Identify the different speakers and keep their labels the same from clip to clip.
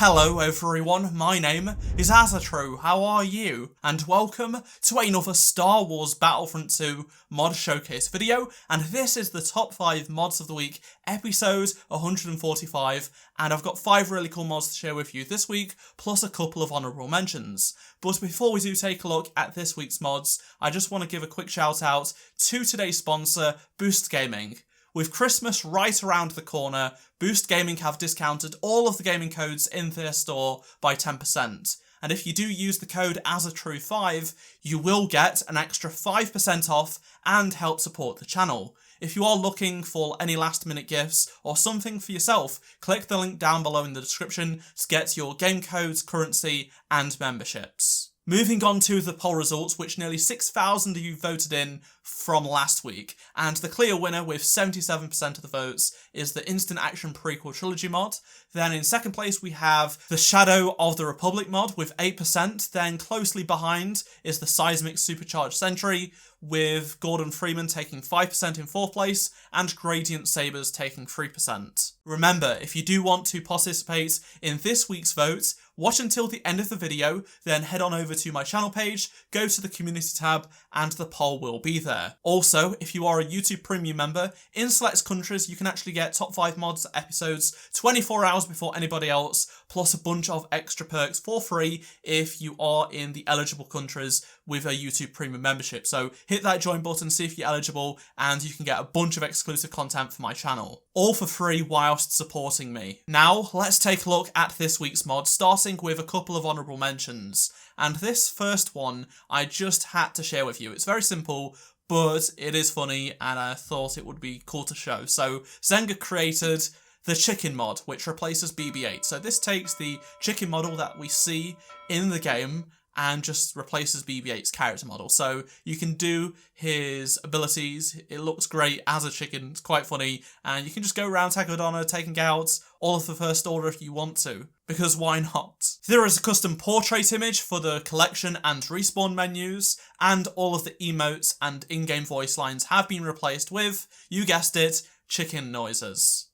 Speaker 1: Hello everyone, my name is Azatru, how are you? And welcome to another Star Wars Battlefront 2 mod showcase video, and this is the top 5 mods of the week, episode 145, and I've got 5 really cool mods to share with you this week, plus a couple of honourable mentions. But before we do take a look at this week's mods, I just want to give a quick shout out to today's sponsor, Boost Gaming. With Christmas right around the corner, Boost Gaming have discounted all of the gaming codes in their store by 10%. And if you do use the code ASATRUE5, you will get an extra 5% off and help support the channel. If you are looking for any last minute gifts or something for yourself, click the link down below in the description to get your game codes, currency and memberships. Moving on to the poll results, which nearly 6,000 of you voted in from last week, and the clear winner with 77% of the votes is the Instant Action Prequel Trilogy mod. Then in second place we have the Shadow of the Republic mod with 8%, then closely behind is the Seismic Supercharged Sentry, with Gordon Freeman taking 5% in fourth place, and Gradient Sabers taking 3%. Remember, if you do want to participate in this week's vote, watch until the end of the video, then head on over to my channel page, go to the community tab, and the poll will be there. Also, if you are a YouTube Premium member, in select countries you can actually get top 5 mods episodes 24 hours before anybody else, plus a bunch of extra perks for free if you are in the eligible countries with a YouTube Premium membership. So hit that join button, see if you're eligible, and you can get a bunch of exclusive content for my channel. All for free whilst supporting me. Now, let's take a look at this week's mod, starting with a couple of honourable mentions. And this first one, I just had to share with you. It's very simple, but it is funny, and I thought it would be cool to show. So, Zenga created the chicken mod, which replaces BB-8. So this takes the chicken model that we see in the game and just replaces BB-8's character model. So you can do his abilities, it looks great as a chicken, it's quite funny, and you can just go around Takodana taking out all of the First Order if you want to, because why not? There is a custom portrait image for the collection and respawn menus, and all of the emotes and in-game voice lines have been replaced with, you guessed it, chicken noises.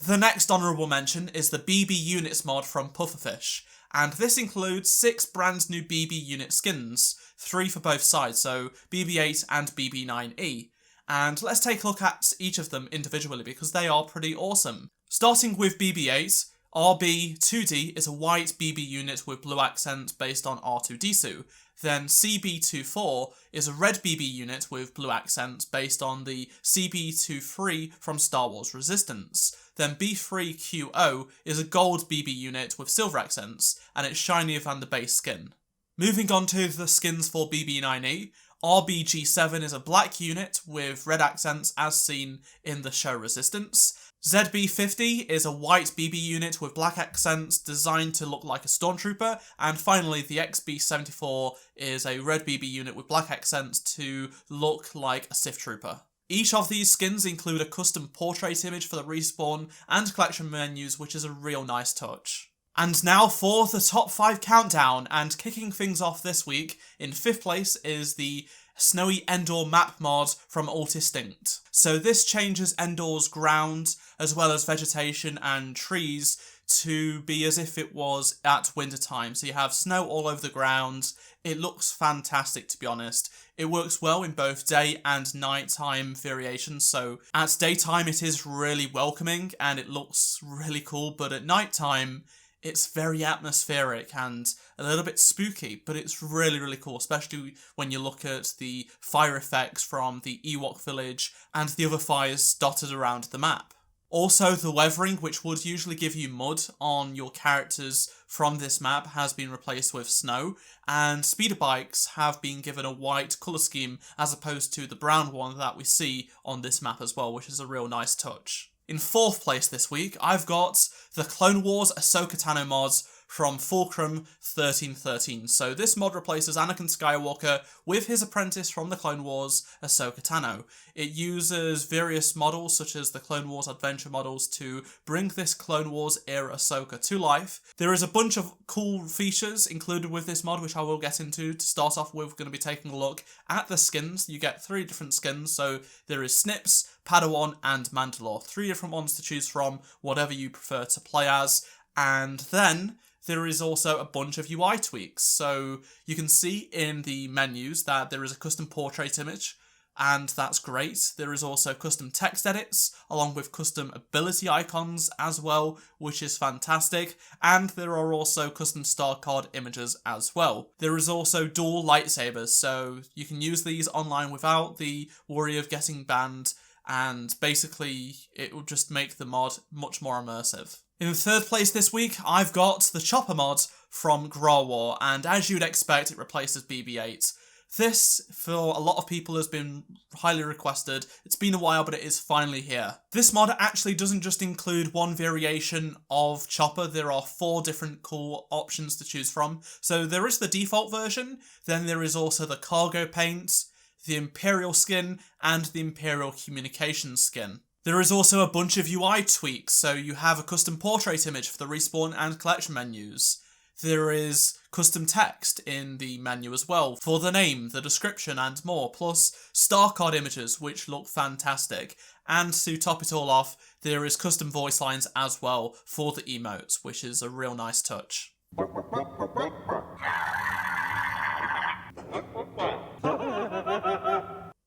Speaker 1: The next honourable mention is the BB Units mod from Pufferfish, and this includes 6 brand new BB Unit skins, 3 for both sides, so BB-8 and BB-9E. And let's take a look at each of them individually because they are pretty awesome. Starting with BB-8, RB-2D is a white BB unit with blue accents based on R2-D2. Then CB-24 is a red BB unit with blue accents based on the CB-23 from Star Wars Resistance. Then B3QO is a gold BB unit with silver accents, and it's shinier than the base skin. Moving on to the skins for BB-9E, RBG7 is a black unit with red accents as seen in the show Resistance. ZB50 is a white BB unit with black accents designed to look like a stormtrooper, and finally the XB74 is a red BB unit with black accents to look like a Sith trooper. Each of these skins include a custom portrait image for the respawn and collection menus, which is a real nice touch. And now for the top 5 countdown, and kicking things off this week, in 5th place is the Snowy Endor map mod from Ultistinct. So this changes Endor's ground, as well as vegetation and trees, to be as if it was at winter time. So you have snow all over the ground. It looks fantastic, to be honest. It works well in both day and nighttime variations. So at daytime it is really welcoming and it looks really cool, but at nighttime it's very atmospheric and a little bit spooky, but it's really, really cool, especially when you look at the fire effects from the Ewok village and the other fires dotted around the map. Also, the weathering, which would usually give you mud on your characters from this map, has been replaced with snow, and speeder bikes have been given a white colour scheme as opposed to the brown one that we see on this map as well, which is a real nice touch. In 4th place this week, I've got the Clone Wars Ahsoka Tano mods from Fulcrum 1313. So this mod replaces Anakin Skywalker with his apprentice from the Clone Wars, Ahsoka Tano. It uses various models such as the Clone Wars adventure models to bring this Clone Wars era Ahsoka to life. There is a bunch of cool features included with this mod, which I will get into. To start off with, we're going to be taking a look at the skins. You get 3 different skins, so there is Snips, Padawan, and Mandalore. 3 different ones to choose from, whatever you prefer to play as. And then there is also a bunch of UI tweaks. So you can see in the menus that there is a custom portrait image, and that's great. There is also custom text edits, along with custom ability icons as well, which is fantastic. And there are also custom star card images as well. There is also dual lightsabers, so you can use these online without the worry of getting banned, and basically it will just make the mod much more immersive. In 3rd place this week, I've got the Chopper mod from Grawar, and as you'd expect, it replaces BB-8. This, for a lot of people, has been highly requested. It's been a while, but it is finally here. This mod actually doesn't just include one variation of Chopper. There are 4 different cool options to choose from. So there is the default version, then there is also the cargo paint, the Imperial skin, and the Imperial communications skin. There is also a bunch of UI tweaks, so you have a custom portrait image for the respawn and collection menus. There is custom text in the menu as well, for the name, the description and more, plus star card images which look fantastic. And to top it all off, there is custom voice lines as well for the emotes, which is a real nice touch.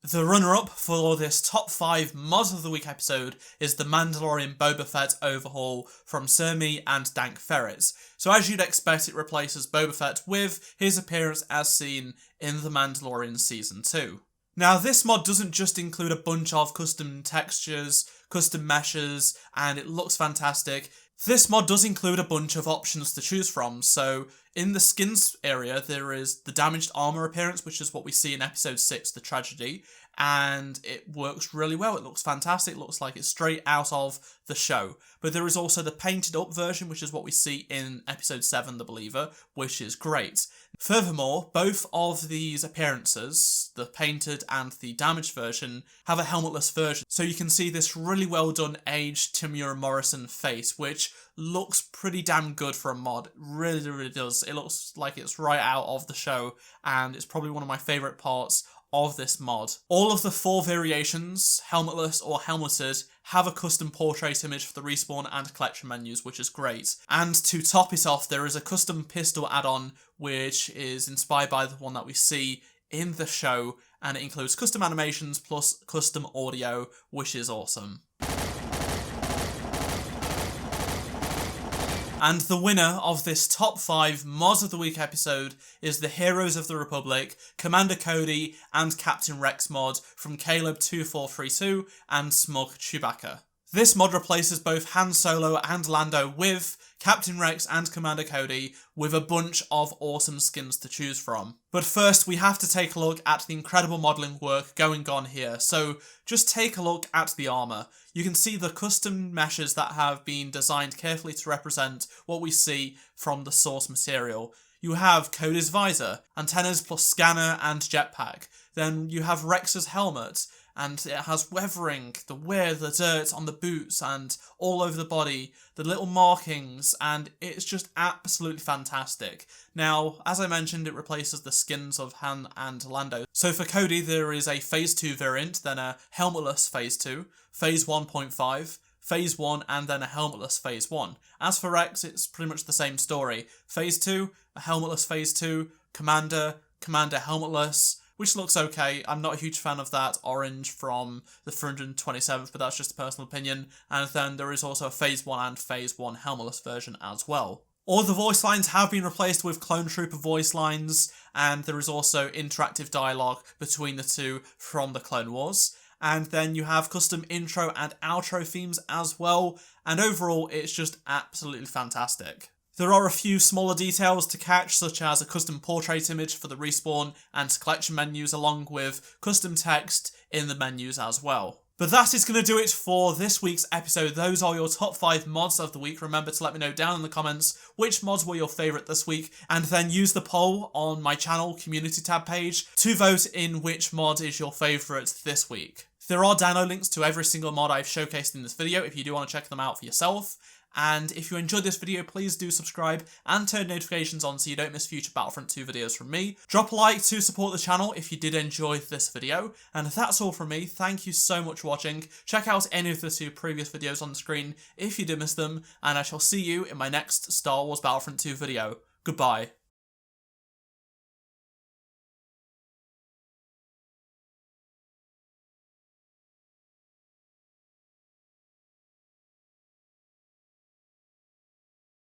Speaker 1: The runner-up for this top 5 Mods of the Week episode is the Mandalorian Boba Fett overhaul from Sir Me and Dank Ferret. So as you'd expect, it replaces Boba Fett with his appearance as seen in The Mandalorian Season 2. Now this mod doesn't just include a bunch of custom textures, custom meshes, and it looks fantastic. This mod does include a bunch of options to choose from, so in the skins area there is the damaged armor appearance, which is what we see in episode 6, The Tragedy, and it works really well. It looks fantastic, it looks like it's straight out of the show. But there is also the painted up version, which is what we see in episode 7, The Believer, which is great. Furthermore, both of these appearances, the painted and the damaged version, have a helmetless version. So you can see this really well done aged Temuera Morrison face, which looks pretty damn good for a mod. It really does. It looks like it's right out of the show, and it's probably one of my favourite parts of this mod. All of the 4 variations, helmetless or helmeted, have a custom portrait image for the respawn and collection menus, which is great. And to top it off, there is a custom pistol add-on, which is inspired by the one that we see in the show, and it includes custom animations plus custom audio, which is awesome. And the winner of this top 5 Mods of the Week episode is the Heroes of the Republic, Commander Cody and Captain Rex mod from Caleb2432 and Smug Chewbacca. This mod replaces both Han Solo and Lando with Captain Rex and Commander Cody, with a bunch of awesome skins to choose from. But first, we have to take a look at the incredible modelling work going on here. So just take a look at the armour. You can see the custom meshes that have been designed carefully to represent what we see from the source material. You have Cody's visor, antennas plus scanner and jetpack. Then you have Rex's helmet, and it has weathering, the wear, the dirt on the boots and all over the body, the little markings, and it's just absolutely fantastic. Now, as I mentioned, it replaces the skins of Han and Lando. So for Cody, there is a Phase 2 variant, then a helmetless Phase 2, Phase 1.5, Phase 1, and then a helmetless Phase 1. As for Rex, it's pretty much the same story. Phase 2, a helmetless Phase 2, Commander helmetless, which looks okay. I'm not a huge fan of that orange from the 327th, but that's just a personal opinion. And then there is also a Phase 1 and Phase 1 helmetless version as well. All the voice lines have been replaced with Clone Trooper voice lines, and there is also interactive dialogue between the two from the Clone Wars. And then you have custom intro and outro themes as well, and overall it's just absolutely fantastic. There are a few smaller details to catch, such as a custom portrait image for the respawn and collection menus, along with custom text in the menus as well. But that is going to do it for this week's episode. Those are your top 5 mods of the week. Remember to let me know down in the comments which mods were your favourite this week, and then use the poll on my channel community tab page to vote in which mod is your favourite this week. There are download links to every single mod I've showcased in this video if you do want to check them out for yourself. And if you enjoyed this video, please do subscribe and turn notifications on so you don't miss future Battlefront 2 videos from me. Drop a like to support the channel if you did enjoy this video. And that's all from me. Thank you so much for watching. Check out any of the 2 previous videos on the screen if you did miss them. And I shall see you in my next Star Wars Battlefront 2 video. Goodbye.